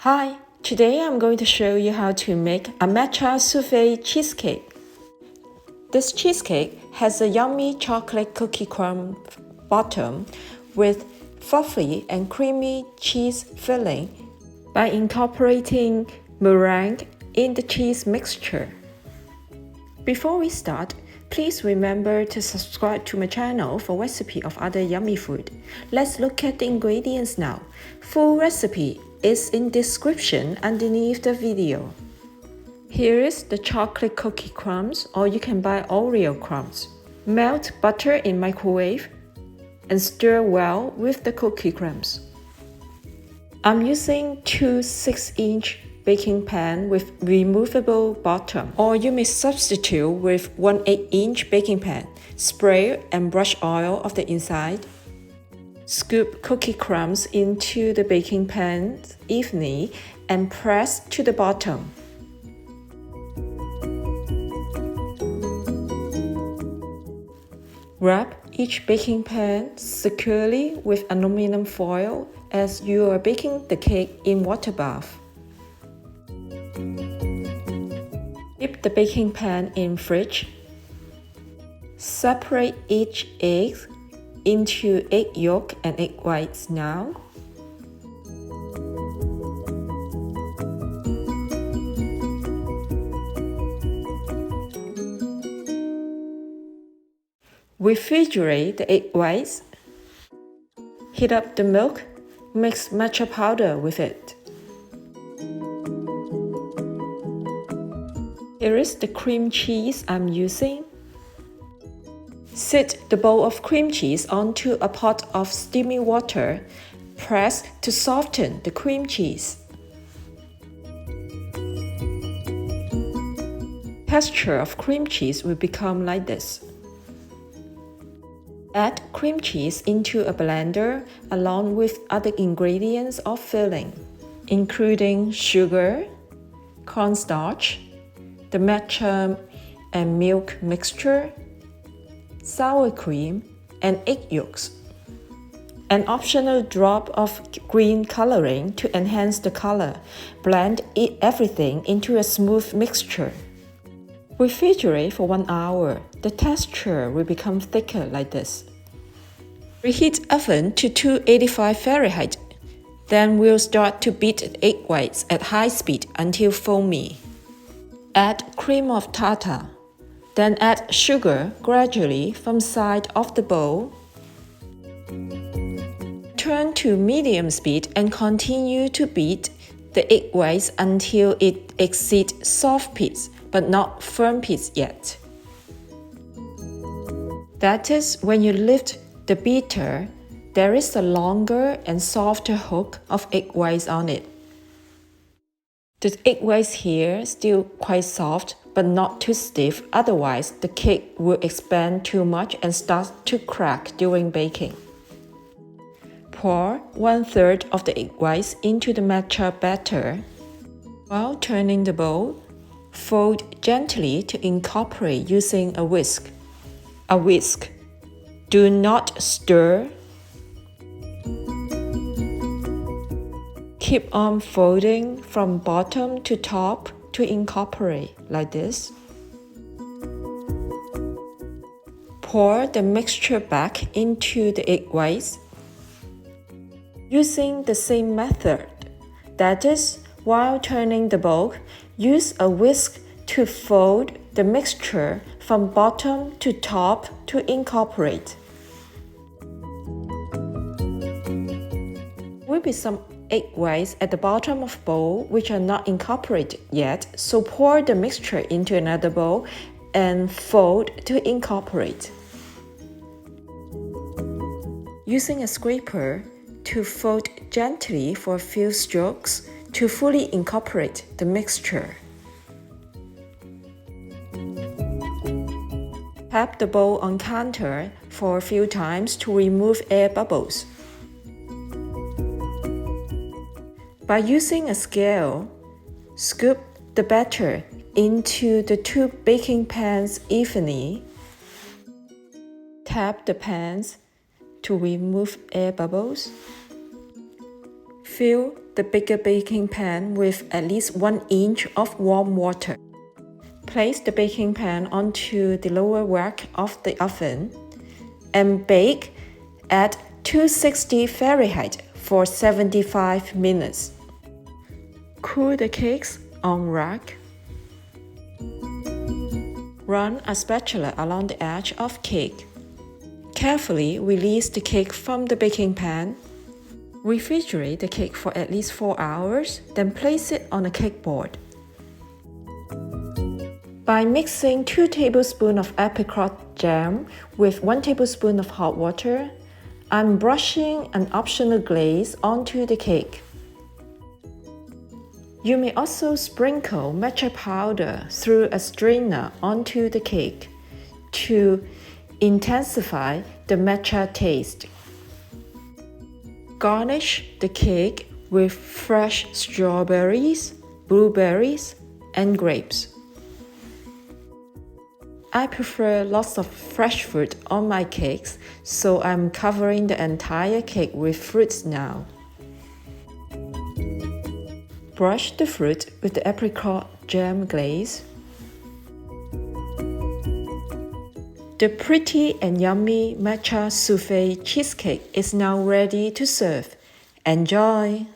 Hi, today I'm going to show you how to make a matcha soufflé cheesecake. This cheesecake has a yummy chocolate cookie crumb bottom with fluffy and creamy cheese filling by incorporating meringue in the cheese mixture. Before we start, please remember to subscribe to my channel for recipe of other yummy food. Let's look at the ingredients now. Full recipe is in description underneath the video. Here is the chocolate cookie crumbs, or you can buy Oreo crumbs. Melt butter in microwave and stir well with the cookie crumbs. I'm using two 6-inch baking pan with removable bottom, or you may substitute with one 8-inch baking pan. Spray and brush oil of the inside. Scoop cookie crumbs into the baking pan evenly and press to the bottom. Wrap each baking pan securely with aluminum foil as you are baking the cake in water bath. Dip the baking pan in fridge. Separate each egg into egg yolk and egg whites now. Refrigerate the egg whites. Heat up the milk. Mix matcha powder with it. Here is the cream cheese I'm using. Set the bowl of cream cheese onto a pot of steaming water. Press to soften the cream cheese. Texture of cream cheese will become like this. Add cream cheese into a blender along with other ingredients of filling, including sugar, cornstarch, the matcha and milk mixture, sour cream, and egg yolks. An optional drop of green coloring to enhance the color. Blend everything into a smooth mixture. Refrigerate for 1 hour. The texture will become thicker like this. Reheat oven to 285 Fahrenheit. Then we'll start to beat egg whites at high speed until foamy. Add cream of tartar. Then add sugar gradually from side of the bowl. Turn to medium speed and continue to beat the egg whites until it exceeds soft bits, but not firm bits yet. That is when you lift the beater, there is a longer and softer hook of egg whites on it. The egg whites here still quite soft, but not too stiff, otherwise the cake will expand too much and start to crack during baking. Pour 1/3 of the egg whites into the matcha batter. While turning the bowl, fold gently to incorporate using a whisk. Do not stir. Keep on folding from bottom to top to incorporate like this. Pour the mixture back into the egg whites. Using the same method, that is, while turning the bowl, use a whisk to fold the mixture from bottom to top to incorporate. There will be some egg whites at the bottom of bowl which are not incorporated yet, so pour the mixture into another bowl and fold to incorporate. Using a scraper to fold gently for a few strokes to fully incorporate the mixture. Tap the bowl on counter for a few times to remove air bubbles. By using a scale, scoop the batter into the 2 baking pans evenly. Tap the pans to remove air bubbles. Fill the bigger baking pan with at least 1 inch of warm water. Place the baking pan onto the lower rack of the oven and bake at 260 Fahrenheit for 75 minutes. Cool the cakes on rack. Run a spatula along the edge of cake. Carefully release the cake from the baking pan. Refrigerate the cake for at least 4 hours, then place it on a cake board. By mixing 2 tablespoons of apricot jam with 1 tablespoon of hot water, I'm brushing an optional glaze onto the cake. You may also sprinkle matcha powder through a strainer onto the cake to intensify the matcha taste. Garnish the cake with fresh strawberries, blueberries, and grapes. I prefer lots of fresh fruit on my cakes, so I'm covering the entire cake with fruits now. Brush the fruit with the apricot jam glaze. The pretty and yummy matcha soufflé cheesecake is now ready to serve. Enjoy!